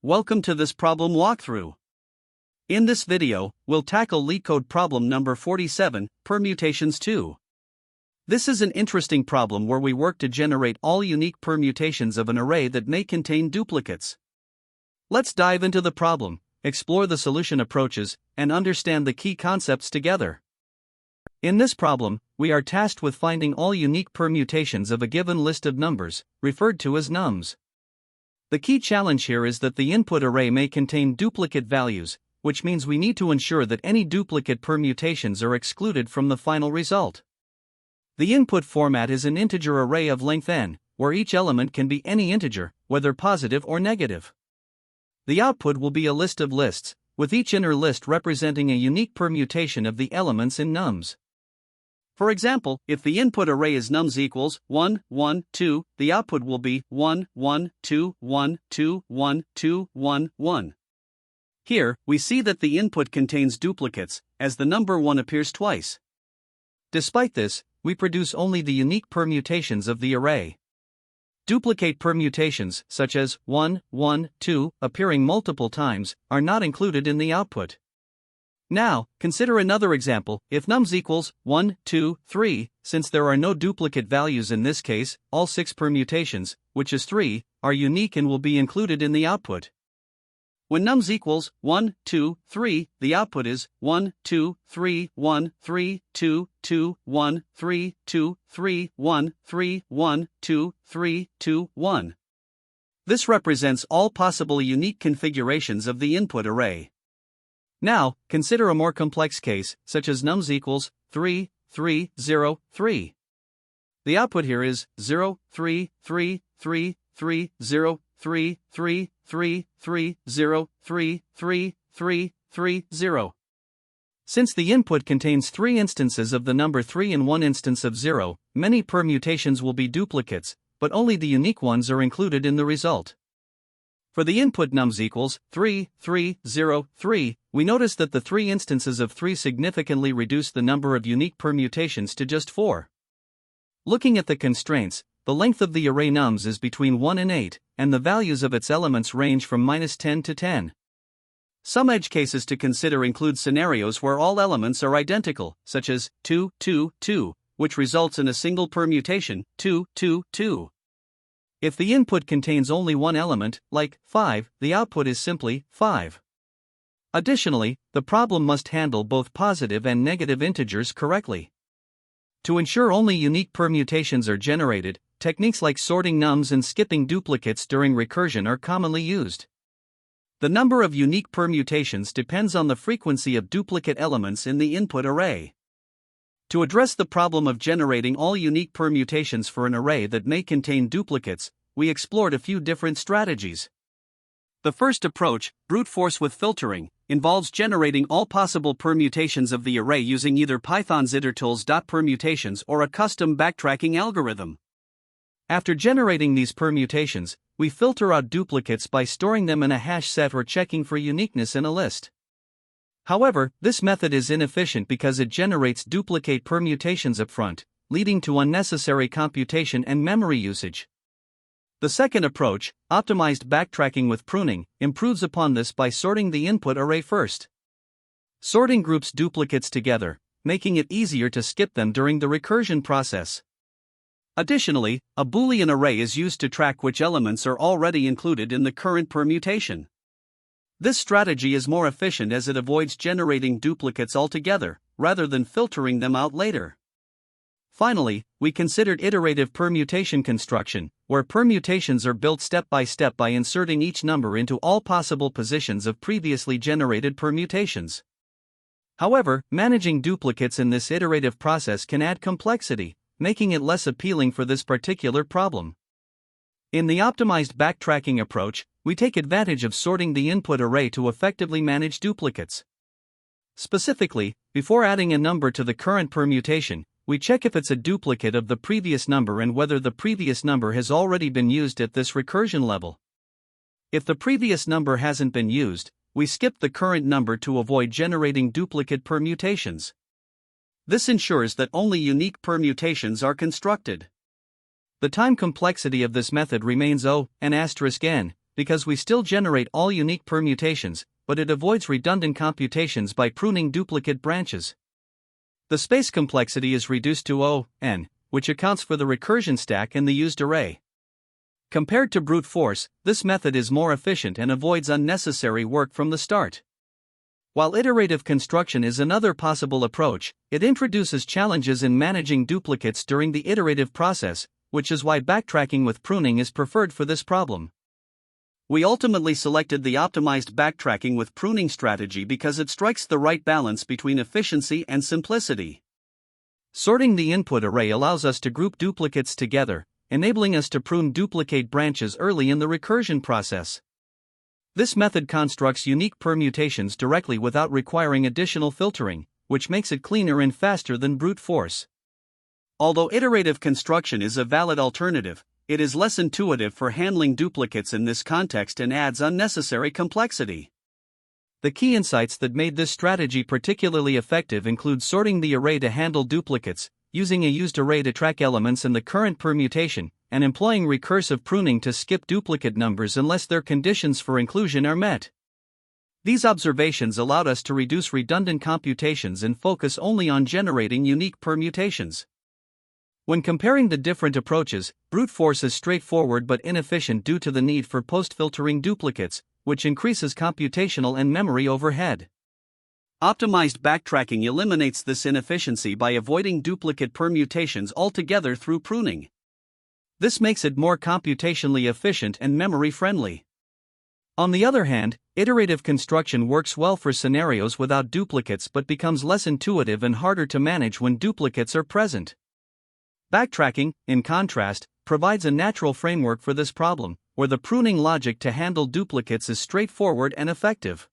welcome to this problem walkthrough. In this video, we'll tackle LeetCode problem number 47, Permutations II. This is an interesting problem where we work to generate all unique permutations of an array that may contain duplicates. Let's dive into the problem, explore the solution approaches, and understand the key concepts together. In this problem, we are tasked with finding all unique permutations of a given list of numbers, referred to as nums. The key challenge here is that the input array may contain duplicate values, which means we need to ensure that any duplicate permutations are excluded from the final result. The input format is an integer array of length n, where each element can be any integer, whether positive or negative. The output will be a list of lists, with each inner list representing a unique permutation of the elements in nums. For example, if the input array is nums equals 1, 1, 2, the output will be 1, 1, 2, 1, 2, 1, 2, 1, 1. Here, we see that the input contains duplicates, as the number 1 appears twice. Despite this, we produce only the unique permutations of the array. Duplicate permutations, such as 1, 1, 2, appearing multiple times, are not included in the output. Now, consider another example. If nums equals 1, 2, 3, since there are no duplicate values in this case, all 6 permutations, which is 3, are unique and will be included in the output. When nums equals 1, 2, 3, the output is 1, 2, 3, 1, 3, 2, 2, 1, 3, 2, 3, 1, 3, 1, 2, 3, 2, 1. This represents all possible unique configurations of the input array. Now, consider a more complex case, such as nums equals 3, 3, 0, 3. The output here is 0, 3, 3, 3, 3, 0, 3, 3, 3, 3, 0, 3, 3, 3, 3, 0. Since the input contains 3 instances of the number 3 and 1 instance of 0, many permutations will be duplicates, but only the unique ones are included in the result. For the input nums equals 3, 3, 0, 3, we notice that the 3 instances of 3 significantly reduce the number of unique permutations to just 4. Looking at the constraints, the length of the array nums is between 1 and 8, and the values of its elements range from -10 to 10. Some edge cases to consider include scenarios where all elements are identical, such as 2, 2, 2, which results in a single permutation, 2, 2, 2. If the input contains only one element, like 5, the output is simply 5. Additionally, the problem must handle both positive and negative integers correctly. To ensure only unique permutations are generated, techniques like sorting nums and skipping duplicates during recursion are commonly used. The number of unique permutations depends on the frequency of duplicate elements in the input array. To address the problem of generating all unique permutations for an array that may contain duplicates, we explored a few different strategies. The first approach, brute force with filtering, involves generating all possible permutations of the array using either Python's itertools.permutations or a custom backtracking algorithm. After generating these permutations, we filter out duplicates by storing them in a hash set or checking for uniqueness in a list. However, this method is inefficient because it generates duplicate permutations upfront, leading to unnecessary computation and memory usage. The second approach, optimized backtracking with pruning, improves upon this by sorting the input array first. Sorting groups duplicates together, making it easier to skip them during the recursion process. Additionally, a Boolean array is used to track which elements are already included in the current permutation. This strategy is more efficient as it avoids generating duplicates altogether, rather than filtering them out later. Finally, we considered iterative permutation construction, where permutations are built step by inserting each number into all possible positions of previously generated permutations. However, managing duplicates in this iterative process can add complexity, making it less appealing for this particular problem. In the optimized backtracking approach, we take advantage of sorting the input array to effectively manage duplicates. Specifically, before adding a number to the current permutation, we check if it's a duplicate of the previous number and whether the previous number has already been used at this recursion level. If the previous number hasn't been used, we skip the current number to avoid generating duplicate permutations. This ensures that only unique permutations are constructed. The time complexity of this method remains O (n), because we still generate all unique permutations, but it avoids redundant computations by pruning duplicate branches. The space complexity is reduced to O(n), which accounts for the recursion stack in the used array. Compared to brute force, this method is more efficient and avoids unnecessary work from the start. While iterative construction is another possible approach, it introduces challenges in managing duplicates during the iterative process, which is why backtracking with pruning is preferred for this problem. We ultimately selected the optimized backtracking with pruning strategy because it strikes the right balance between efficiency and simplicity. Sorting the input array allows us to group duplicates together, enabling us to prune duplicate branches early in the recursion process. This method constructs unique permutations directly without requiring additional filtering, which makes it cleaner and faster than brute force. Although iterative construction is a valid alternative, it is less intuitive for handling duplicates in this context and adds unnecessary complexity. The key insights that made this strategy particularly effective include sorting the array to handle duplicates, using a used array to track elements in the current permutation, and employing recursive pruning to skip duplicate numbers unless their conditions for inclusion are met. These observations allowed us to reduce redundant computations and focus only on generating unique permutations. When comparing the different approaches, brute force is straightforward but inefficient due to the need for post-filtering duplicates, which increases computational and memory overhead. Optimized backtracking eliminates this inefficiency by avoiding duplicate permutations altogether through pruning. This makes it more computationally efficient and memory-friendly. On the other hand, iterative construction works well for scenarios without duplicates but becomes less intuitive and harder to manage when duplicates are present. Backtracking, in contrast, provides a natural framework for this problem, where the pruning logic to handle duplicates is straightforward and effective.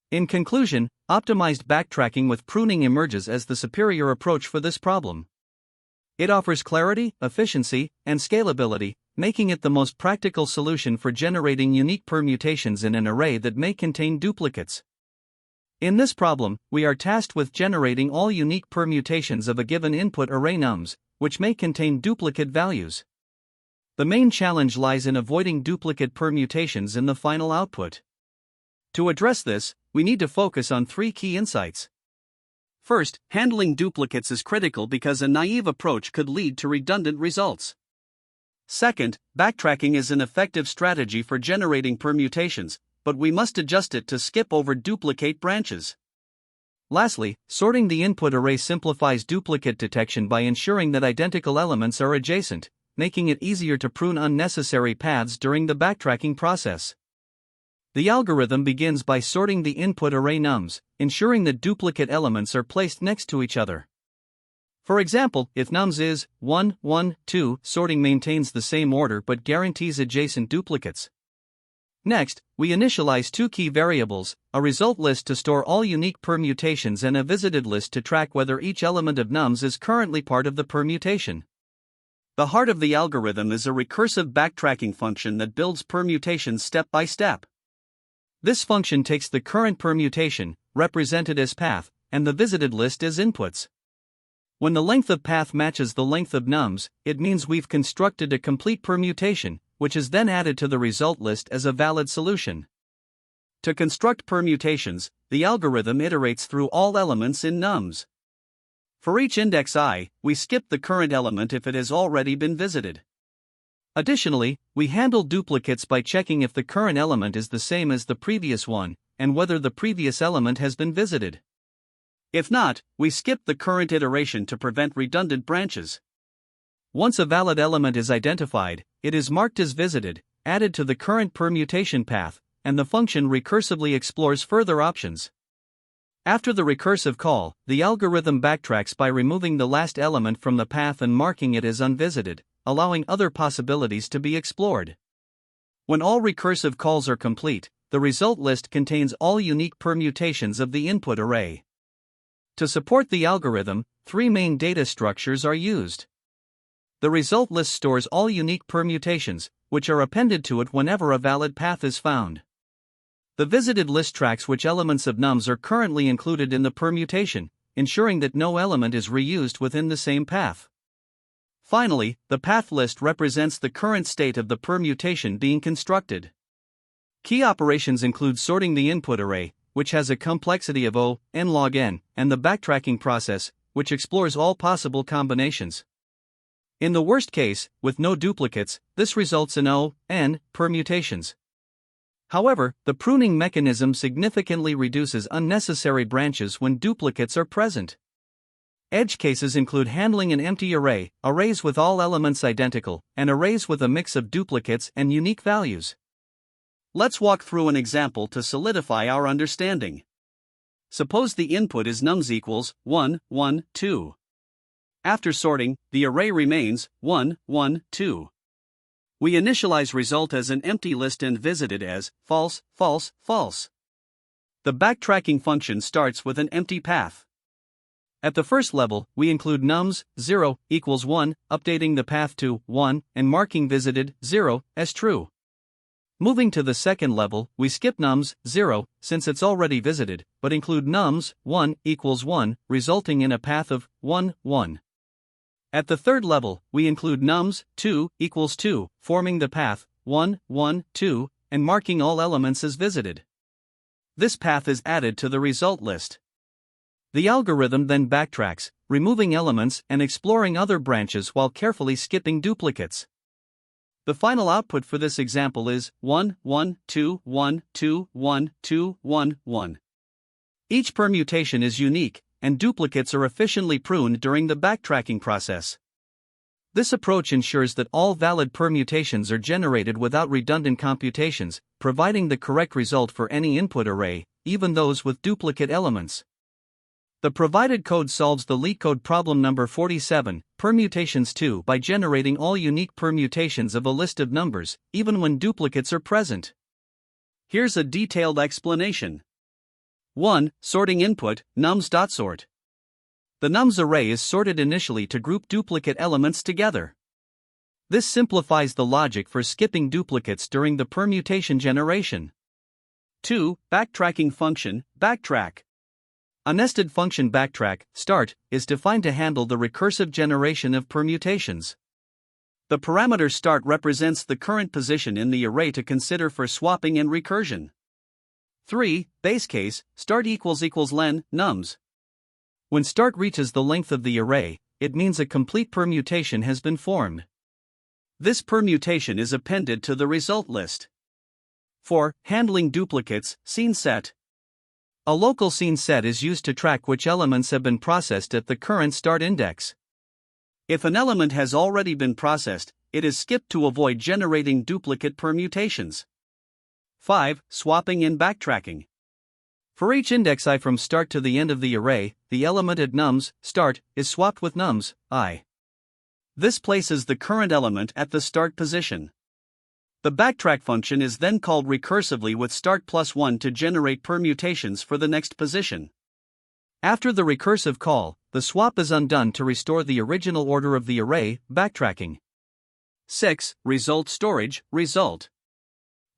In conclusion, optimized backtracking with pruning emerges as the superior approach for this problem. It offers clarity, efficiency, and scalability, making it the most practical solution for generating unique permutations in an array that may contain duplicates. In this problem, we are tasked with generating all unique permutations of a given input array nums, which may contain duplicate values. The main challenge lies in avoiding duplicate permutations in the final output. To address this, we need to focus on three key insights. First, handling duplicates is critical because a naive approach could lead to redundant results. Second, backtracking is an effective strategy for generating permutations, but we must adjust it to skip over duplicate branches. Lastly, sorting the input array simplifies duplicate detection by ensuring that identical elements are adjacent, making it easier to prune unnecessary paths during the backtracking process. The algorithm begins by sorting the input array nums, ensuring that duplicate elements are placed next to each other. For example, if nums is 1, 1, 2, sorting maintains the same order but guarantees adjacent duplicates. Next, we initialize two key variables, a result list to store all unique permutations and a visited list to track whether each element of nums is currently part of the permutation. The heart of the algorithm is a recursive backtracking function that builds permutations step by step. This function takes the current permutation, represented as path, and the visited list as inputs. When the length of path matches the length of nums, it means we've constructed a complete permutation, which is then added to the result list as a valid solution. To construct permutations, the algorithm iterates through all elements in nums. For each index I, we skip the current element if it has already been visited. Additionally, we handle duplicates by checking if the current element is the same as the previous one, and whether the previous element has been visited. If not, we skip the current iteration to prevent redundant branches. Once a valid element is identified, it is marked as visited, added to the current permutation path, and the function recursively explores further options. After the recursive call, the algorithm backtracks by removing the last element from the path and marking it as unvisited, allowing other possibilities to be explored. When all recursive calls are complete, the result list contains all unique permutations of the input array. To support the algorithm, three main data structures are used. The result list stores all unique permutations, which are appended to it whenever a valid path is found. The visited list tracks which elements of nums are currently included in the permutation, ensuring that no element is reused within the same path. Finally, the path list represents the current state of the permutation being constructed. Key operations include sorting the input array, which has a complexity of O, n log n, and the backtracking process, which explores all possible combinations. In the worst case, with no duplicates, this results in O, n, permutations. However, the pruning mechanism significantly reduces unnecessary branches when duplicates are present. Edge cases include handling an empty array, arrays with all elements identical, and arrays with a mix of duplicates and unique values. Let's walk through an example to solidify our understanding. Suppose the input is nums equals 1, 1, 2. After sorting, the array remains 1, 1, 2. We initialize result as an empty list and visit it as false, false, false. The backtracking function starts with an empty path. At the first level, we include nums 0 equals 1, updating the path to 1 and marking visited 0 as true. Moving to the second level, we skip nums 0 since it's already visited, but include nums 1 equals 1, resulting in a path of 1, 1. At the third level, we include nums 2 equals 2, forming the path 1, 1, 2, and marking all elements as visited. This path is added to the result list. The algorithm then backtracks, removing elements and exploring other branches while carefully skipping duplicates. The final output for this example is 1, 1, 2, 1, 2, 1, 2, 1, 1. Each permutation is unique, and duplicates are efficiently pruned during the backtracking process. This approach ensures that all valid permutations are generated without redundant computations, providing the correct result for any input array, even those with duplicate elements. The provided code solves the LeetCode problem number 47, Permutations II, by generating all unique permutations of a list of numbers, even when duplicates are present. Here's a detailed explanation. 1. Sorting input, nums.sort. The nums array is sorted initially to group duplicate elements together. This simplifies the logic for skipping duplicates during the permutation generation. 2. Backtracking function, backtrack. A nested function backtrack, start, is defined to handle the recursive generation of permutations. The parameter start represents the current position in the array to consider for swapping and recursion. 3. Base case, start equals len, nums. When start reaches the length of the array, it means a complete permutation has been formed. This permutation is appended to the result list. 4. Handling duplicates, scene set. A local scene set is used to track which elements have been processed at the current start index. If an element has already been processed, it is skipped to avoid generating duplicate permutations. 5. Swapping and backtracking. For each index I from start to the end of the array, the element at nums, start, is swapped with nums, I. This places the current element at the start position. The backtrack function is then called recursively with start plus 1 to generate permutations for the next position. After the recursive call, the swap is undone to restore the original order of the array, backtracking. 6. Result storage, result.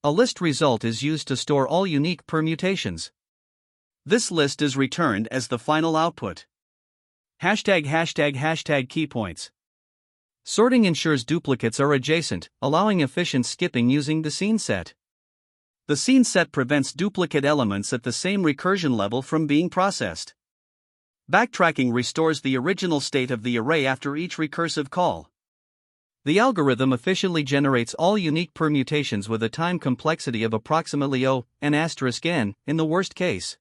A list result is used to store all unique permutations. This list is returned as the final output. #### keypoints. Sorting ensures duplicates are adjacent, allowing efficient skipping using the scene set. The scene set prevents duplicate elements at the same recursion level from being processed. Backtracking restores the original state of the array after each recursive call. The algorithm efficiently generates all unique permutations with a time complexity of approximately O(n) in the worst case.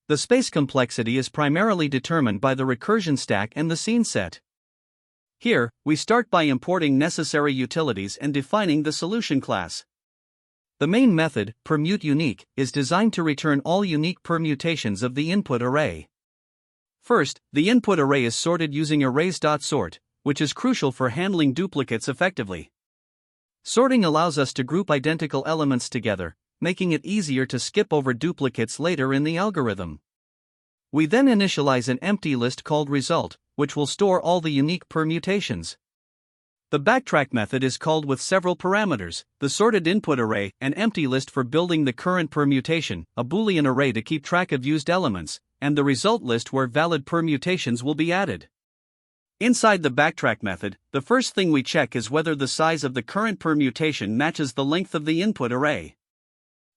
The space complexity is primarily determined by the recursion stack and the scene set. Here, we start by importing necessary utilities and defining the solution class. The main method, permuteUnique, is designed to return all unique permutations of the input array. First, the input array is sorted using arrays.sort, which is crucial for handling duplicates effectively. Sorting allows us to group identical elements together, making it easier to skip over duplicates later in the algorithm. We then initialize an empty list called result, which will store all the unique permutations. The backtrack method is called with several parameters: the sorted input array, an empty list for building the current permutation, a Boolean array to keep track of used elements, and the result list where valid permutations will be added. Inside the backtrack method, the first thing we check is whether the size of the current permutation matches the length of the input array.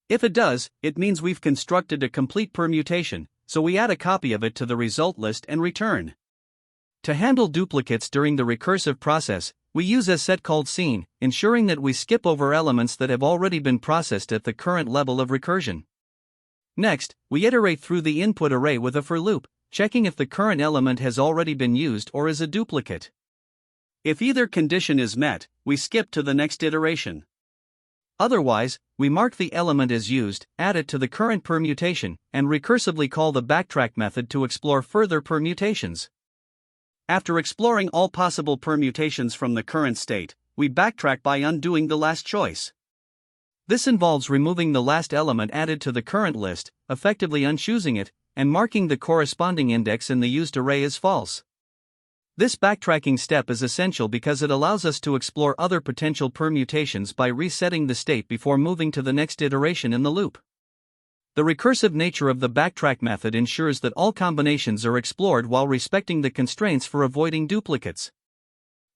If it does, it means we've constructed a complete permutation, so we add a copy of it to the result list and return. To handle duplicates during the recursive process, we use a set called scene, ensuring that we skip over elements that have already been processed at the current level of recursion. Next, we iterate through the input array with a for loop, checking if the current element has already been used or is a duplicate. If either condition is met, we skip to the next iteration. Otherwise, we mark the element as used, add it to the current permutation, and recursively call the backtrack method to explore further permutations. After exploring all possible permutations from the current state, we backtrack by undoing the last choice. This involves removing the last element added to the current list, effectively unchoosing it, and marking the corresponding index in the used array as false. This backtracking step is essential because it allows us to explore other potential permutations by resetting the state before moving to the next iteration in the loop. The recursive nature of the backtrack method ensures that all combinations are explored while respecting the constraints for avoiding duplicates.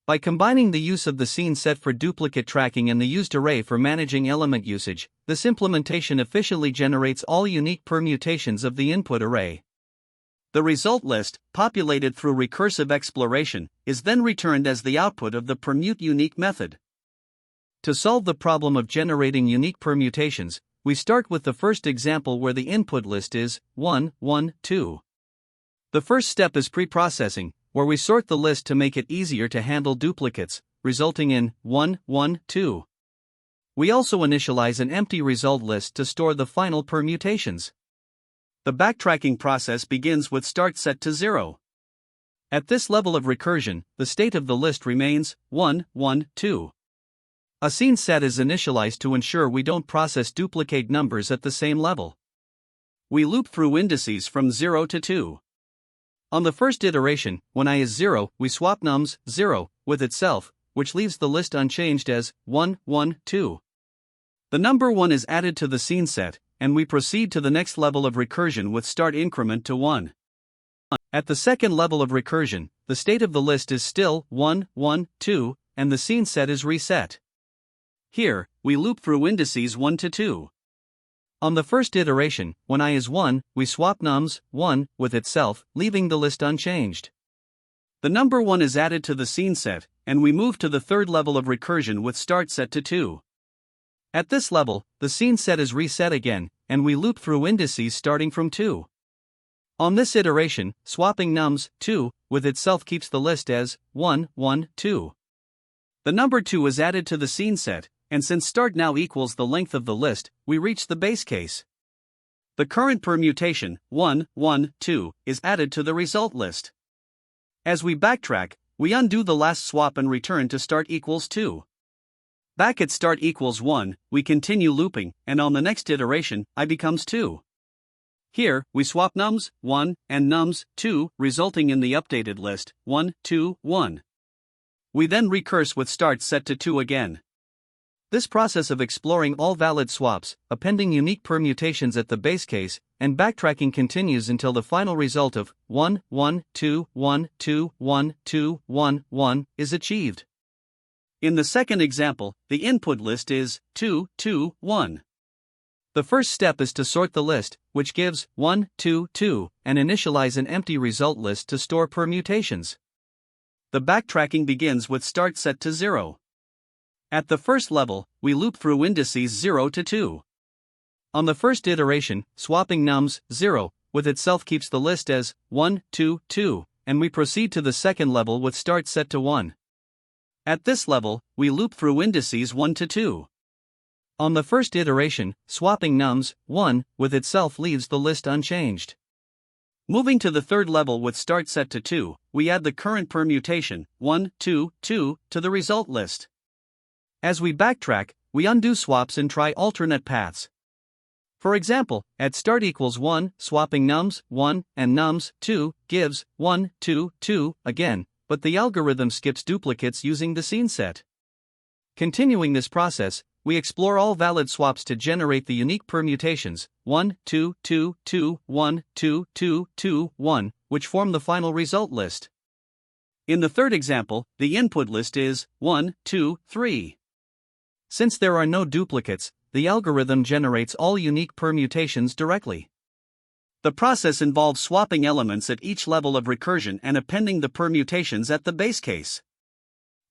By combining the use of the scene set for duplicate tracking and the used array for managing element usage, this implementation efficiently generates all unique permutations of the input array. The result list, populated through recursive exploration, is then returned as the output of the permute_unique method. To solve the problem of generating unique permutations, we start with the first example where the input list is 1, 1, 2. The first step is preprocessing, where we sort the list to make it easier to handle duplicates, resulting in 1, 1, 2. We also initialize an empty result list to store the final permutations. The backtracking process begins with start set to 0. At this level of recursion, the state of the list remains 1, 1, 2. A scene set is initialized to ensure we don't process duplicate numbers at the same level. We loop through indices from 0 to 2. On the first iteration, when I is 0, we swap nums 0 with itself, which leaves the list unchanged as 1, 1, 2. The number 1 is added to the scene set, and we proceed to the next level of recursion with start increment to 1. At the second level of recursion, the state of the list is still 1, 1, 2, and the scene set is reset. Here, we loop through indices 1 to 2. On the first iteration, when I is 1, we swap nums 1 with itself, leaving the list unchanged. The number 1 is added to the scene set, and we move to the third level of recursion with start set to 2. At this level, the scene set is reset again, and we loop through indices starting from 2. On this iteration, swapping nums 2 with itself keeps the list as 1, 1, 2. The number 2 is added to the scene set, and since start now equals the length of the list, we reach the base case. The current permutation, 1, 1, 2, is added to the result list. As we backtrack, we undo the last swap and return to start equals 2. Back at start equals 1, we continue looping, and on the next iteration, I becomes 2. Here, we swap nums 1 and nums 2, resulting in the updated list 1, 2, 1. We then recurse with start set to 2 again. This process of exploring all valid swaps, appending unique permutations at the base case, and backtracking continues until the final result of 1, 1, 2, 1, 2, 1, 2, 1, 1 is achieved. In the second example, the input list is 2, 2, 1. The first step is to sort the list, which gives 1, 2, 2, and initialize an empty result list to store permutations. The backtracking begins with start set to 0. At the first level, we loop through indices 0 to 2. On the first iteration, swapping nums 0 with itself keeps the list as 1, 2, 2, and we proceed to the second level with start set to 1. At this level, we loop through indices 1 to 2. On the first iteration, swapping nums 1 with itself leaves the list unchanged. Moving to the third level with start set to 2, we add the current permutation 1, 2, 2 to the result list. As we backtrack, we undo swaps and try alternate paths. For example, at start equals 1, swapping nums 1 and nums 2 gives 1, 2, 2 again, but the algorithm skips duplicates using the scene set. Continuing this process, we explore all valid swaps to generate the unique permutations 1, 2, 2, 2, 1, 2, 2, 2, 1, which form the final result list. In the third example, the input list is 1, 2, 3. Since there are no duplicates, the algorithm generates all unique permutations directly. The process involves swapping elements at each level of recursion and appending the permutations at the base case.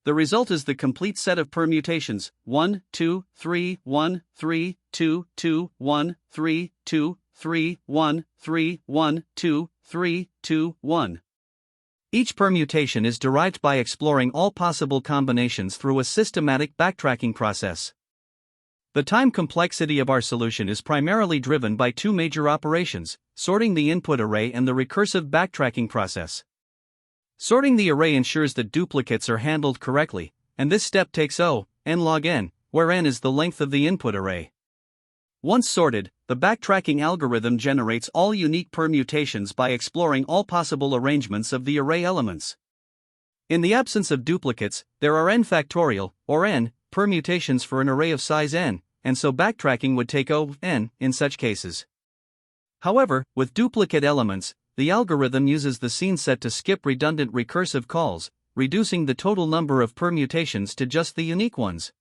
The result is the complete set of permutations 1, 2, 3, 1, 3, 2, 2, 1, 3, 2, 3, 1, 3, 1, 2, 3, 2, 1. Each permutation is derived by exploring all possible combinations through a systematic backtracking process. The time complexity of our solution is primarily driven by two major operations: sorting the input array and the recursive backtracking process. Sorting the array ensures that duplicates are handled correctly, and this step takes n log n, where n is the length of the input array. Once sorted, the backtracking algorithm generates all unique permutations by exploring all possible arrangements of the array elements. In the absence of duplicates, there are n factorial, or n, permutations for an array of size n, and so backtracking would take n in such cases. However, with duplicate elements, the algorithm uses the scene set to skip redundant recursive calls, reducing the total number of permutations to just the unique ones.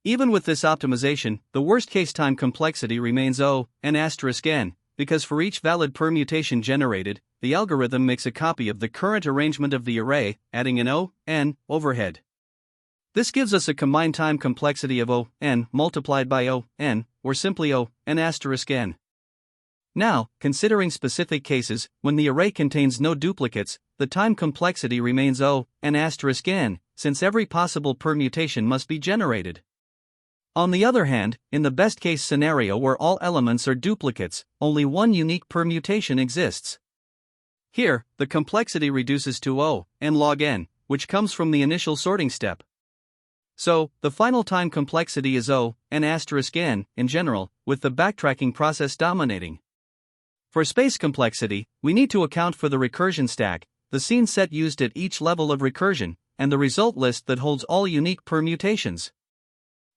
Even with this optimization, the worst-case time complexity remains n*n, because for each valid permutation generated, the algorithm makes a copy of the current arrangement of the array, adding an n overhead. This gives us a combined time complexity of n multiplied by n, or simply n*n. Now, considering specific cases, when the array contains no duplicates, the time complexity remains n*n, since every possible permutation must be generated. On the other hand, in the best-case scenario where all elements are duplicates, only one unique permutation exists. Here, the complexity reduces to n log n, which comes from the initial sorting step. So, the final time complexity is n*n in general, with the backtracking process dominating. For space complexity, we need to account for the recursion stack, the scene set used at each level of recursion, and the result list that holds all unique permutations.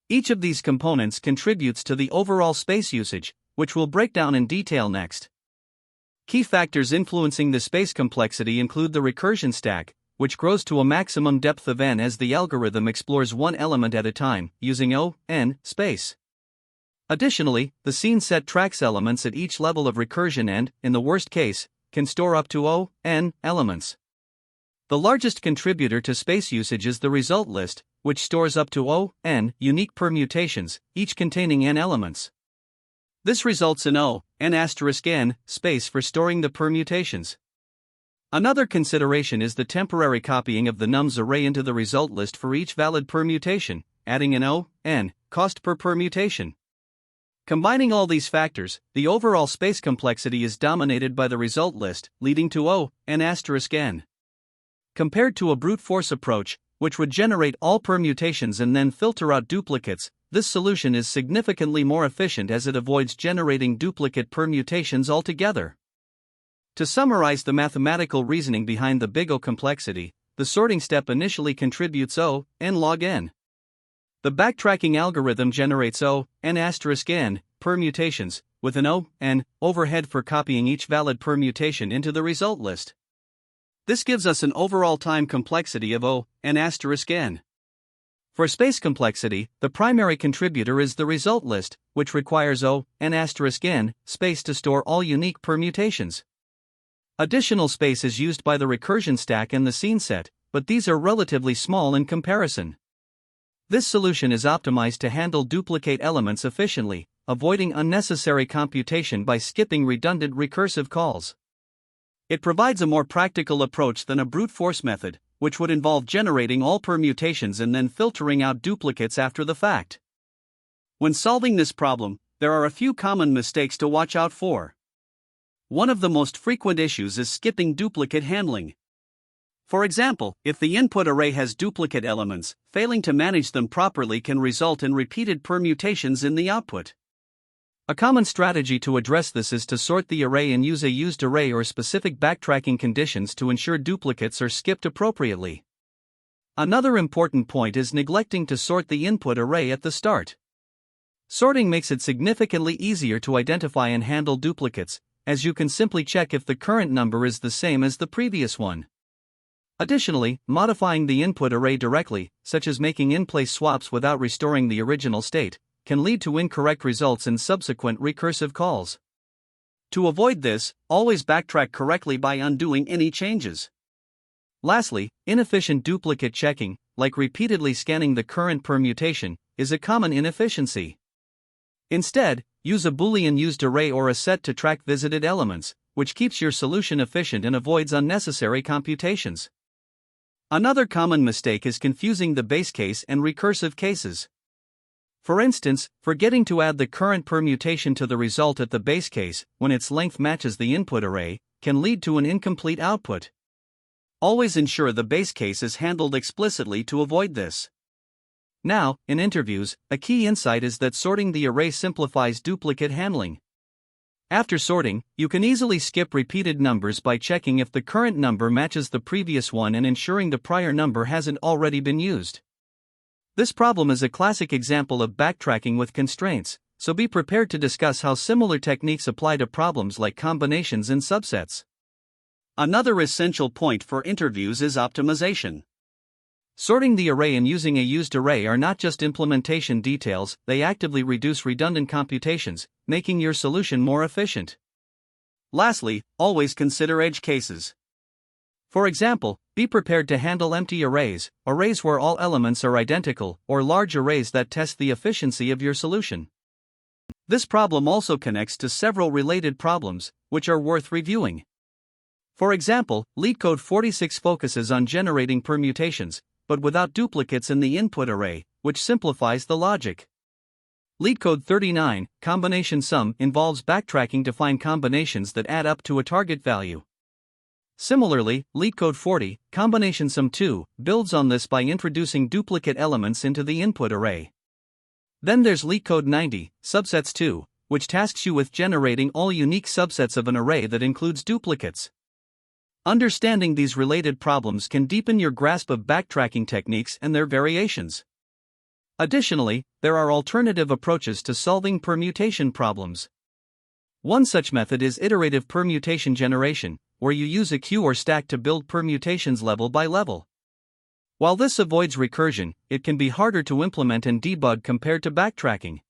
Each of these components contributes to the overall space usage, which we'll break down in detail next. Key factors influencing the space complexity include the recursion stack, which grows to a maximum depth of n as the algorithm explores one element at a time, using n space. Additionally, the scene set tracks elements at each level of recursion and, in the worst case, can store up to n elements. The largest contributor to space usage is the result list, which stores up to n unique permutations, each containing n elements. This results in n*n space for storing the permutations. Another consideration is the temporary copying of the nums array into the result list for each valid permutation, adding an n cost per permutation. Combining all these factors, the overall space complexity is dominated by the result list, leading to n*n. Compared to a brute force approach, which would generate all permutations and then filter out duplicates, this solution is significantly more efficient as it avoids generating duplicate permutations altogether. To summarize the mathematical reasoning behind the big O complexity, the sorting step initially contributes n log n. The backtracking algorithm generates n*n permutations, with an n overhead for copying each valid permutation into the result list. This gives us an overall time complexity of n*n. For space complexity, the primary contributor is the result list, which requires n*n space to store all unique permutations. Additional space is used by the recursion stack and the scene set, but these are relatively small in comparison. This solution is optimized to handle duplicate elements efficiently, avoiding unnecessary computation by skipping redundant recursive calls. It provides a more practical approach than a brute force method, which would involve generating all permutations and then filtering out duplicates after the fact. When solving this problem, there are a few common mistakes to watch out for. One of the most frequent issues is skipping duplicate handling. For example, if the input array has duplicate elements, failing to manage them properly can result in repeated permutations in the output. A common strategy to address this is to sort the array and use a used array or specific backtracking conditions to ensure duplicates are skipped appropriately. Another important point is neglecting to sort the input array at the start. Sorting makes it significantly easier to identify and handle duplicates, as you can simply check if the current number is the same as the previous one. Additionally, modifying the input array directly, such as making in-place swaps without restoring the original state, can lead to incorrect results in subsequent recursive calls. To avoid this, always backtrack correctly by undoing any changes. Lastly, inefficient duplicate checking, like repeatedly scanning the current permutation, is a common inefficiency. Instead, use a Boolean used array or a set to track visited elements, which keeps your solution efficient and avoids unnecessary computations. Another common mistake is confusing the base case and recursive cases. For instance, forgetting to add the current permutation to the result at the base case when its length matches the input array can lead to an incomplete output. Always ensure the base case is handled explicitly to avoid this. Now, in interviews, a key insight is that sorting the array simplifies duplicate handling. After sorting, you can easily skip repeated numbers by checking if the current number matches the previous one and ensuring the prior number hasn't already been used. This problem is a classic example of backtracking with constraints, so be prepared to discuss how similar techniques apply to problems like combinations and subsets. Another essential point for interviews is optimization. Sorting the array and using a used array are not just implementation details, they actively reduce redundant computations, making your solution more efficient. Lastly, always consider edge cases. For example, be prepared to handle empty arrays where all elements are identical, or large arrays that test the efficiency of your solution. This problem also connects to several related problems, which are worth reviewing. For example, LeetCode 46 focuses on generating permutations, but without duplicates in the input array, which simplifies the logic. LeetCode 39, Combination Sum, involves backtracking to find combinations that add up to a target value. Similarly, LeetCode 40, Combination Sum 2, builds on this by introducing duplicate elements into the input array. Then there's LeetCode 90, Subsets 2, which tasks you with generating all unique subsets of an array that includes duplicates. Understanding these related problems can deepen your grasp of backtracking techniques and their variations. Additionally, there are alternative approaches to solving permutation problems. One such method is iterative permutation generation, where you use a queue or stack to build permutations level by level. While this avoids recursion, it can be harder to implement and debug compared to backtracking.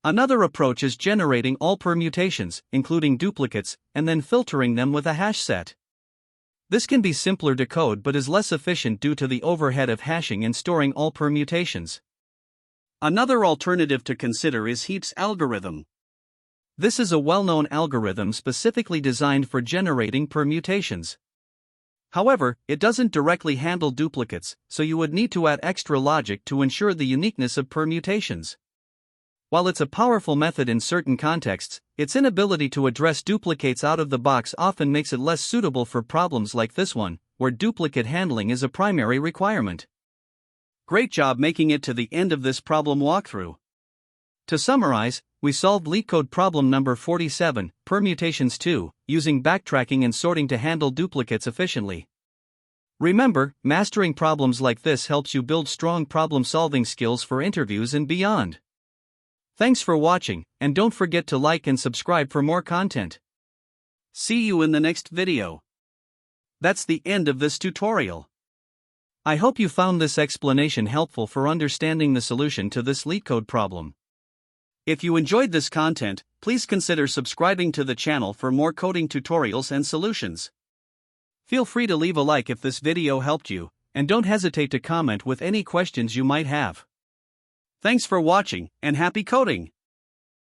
Another approach is generating all permutations, including duplicates, and then filtering them with a hash set. This can be simpler to code but is less efficient due to the overhead of hashing and storing all permutations. Another alternative to consider is Heap's algorithm. This is a well-known algorithm specifically designed for generating permutations. However, it doesn't directly handle duplicates, so you would need to add extra logic to ensure the uniqueness of permutations. While it's a powerful method in certain contexts, its inability to address duplicates out of the box often makes it less suitable for problems like this one, where duplicate handling is a primary requirement. Great job making it to the end of this problem walkthrough. To summarize, we solved LeetCode problem number 47, Permutations II, using backtracking and sorting to handle duplicates efficiently. Remember, mastering problems like this helps you build strong problem-solving skills for interviews and beyond. Thanks for watching, and don't forget to like and subscribe for more content. See you in the next video. That's the end of this tutorial. I hope you found this explanation helpful for understanding the solution to this LeetCode problem. If you enjoyed this content, please consider subscribing to the channel for more coding tutorials and solutions. Feel free to leave a like if this video helped you, and don't hesitate to comment with any questions you might have. Thanks for watching, and happy coding!